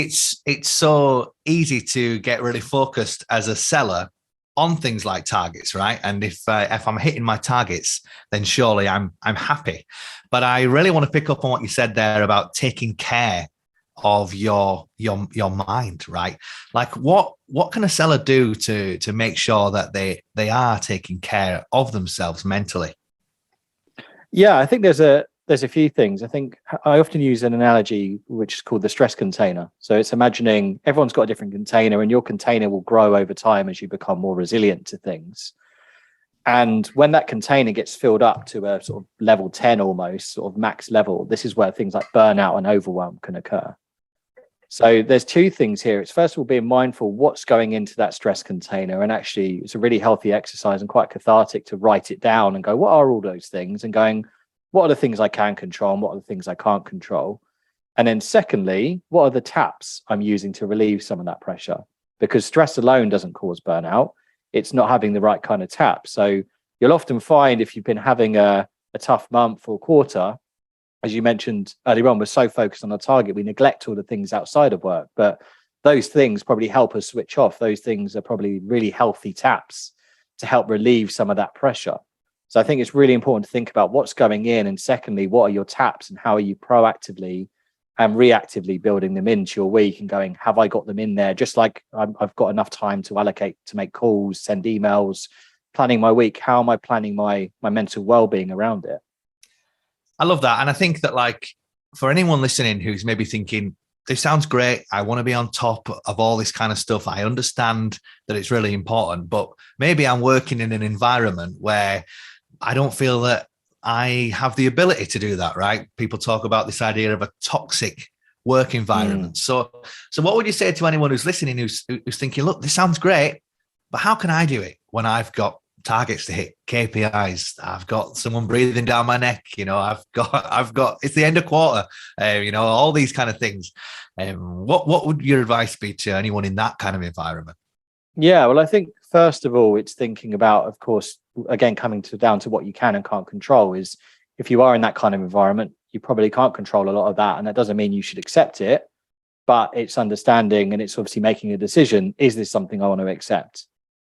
it's so easy to get really focused as a seller on things like targets, right? And if I'm hitting my targets, then surely I'm happy. But I really want to pick up on what you said there about taking care of your mind, right? Like what can a seller do to make sure that they are taking care of themselves mentally? Yeah, I think there's a few things. I think I often use an analogy which is called the stress container. So it's imagining everyone's got a different container, and your container will grow over time as you become more resilient to things. And when that container gets filled up to a sort of level 10, almost sort of max level, this is where things like burnout and overwhelm can occur. So there's two things here. It's first of all being mindful what's going into that stress container. And actually, it's a really healthy exercise and quite cathartic to write it down and go, what are all those things? And going, what are the things I can control and what are the things I can't control? And then secondly, what are the taps I'm using to relieve some of that pressure? Because stress alone doesn't cause burnout. It's not having the right kind of tap. So you'll often find if you've been having a tough month or quarter, as you mentioned earlier on, we're so focused on our target, we neglect all the things outside of work. But those things probably help us switch off. Those things are probably really healthy taps to help relieve some of that pressure. So I think it's really important to think about what's going in. And secondly, what are your taps and how are you proactively and reactively building them into your week and going, have I got them in there? Just like I've got enough time to allocate to make calls, send emails, planning my week. How am I planning my mental well-being around it? I love that. And I think that, like, for anyone listening who's maybe thinking, this sounds great, I want to be on top of all this kind of stuff, I understand that it's really important, but maybe I'm working in an environment where I don't feel that I have the ability to do that, right? People talk about this idea of a toxic work environment. So what would you say to anyone who's listening, who's thinking, look, this sounds great, but how can I do it when I've got targets to hit, KPIs, I've got someone breathing down my neck, I've got it's the end of quarter, all these kind of things. What would your advice be to anyone in that kind of environment? Yeah, well, I think first of all, it's thinking about, of course, again, coming down to what you can and can't control is if you are in that kind of environment, you probably can't control a lot of that. And that doesn't mean you should accept it, but it's understanding and it's obviously making a decision. Is this something I want to accept?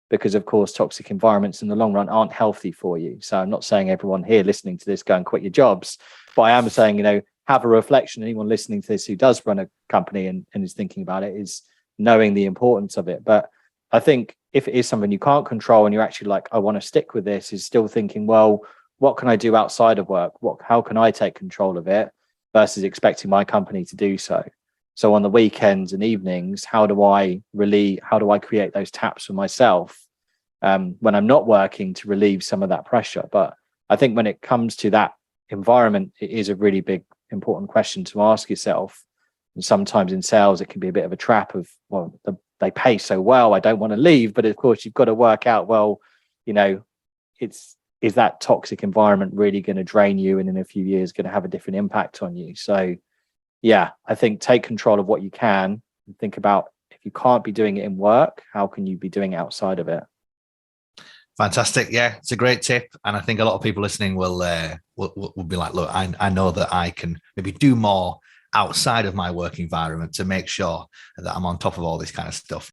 Because, of course, toxic environments in the long run aren't healthy for you. So I'm not saying everyone here listening to this go and quit your jobs, but I am saying, have a reflection. Anyone listening to this who does run a company and is thinking about it is knowing the importance of it. But I think if it is something you can't control and you're actually like, I want to stick with this, is still thinking, well, what can I do outside of work? How can I take control of it versus expecting my company to do so? So on the weekends and evenings, how do I create those taps for myself when I'm not working to relieve some of that pressure? But I think when it comes to that environment, it is a really big, important question to ask yourself. And sometimes in sales, it can be a bit of a trap of, well, they pay so well, I don't want to leave. But of course, you've got to work out, well, is that toxic environment really going to drain you and in a few years going to have a different impact on you? So yeah, I think take control of what you can and think about, if you can't be doing it in work, how can you be doing it outside of it? Fantastic. Yeah, it's a great tip. And I think a lot of people listening will be like, look, I know that I can maybe do more outside of my work environment to make sure that I'm on top of all this kind of stuff.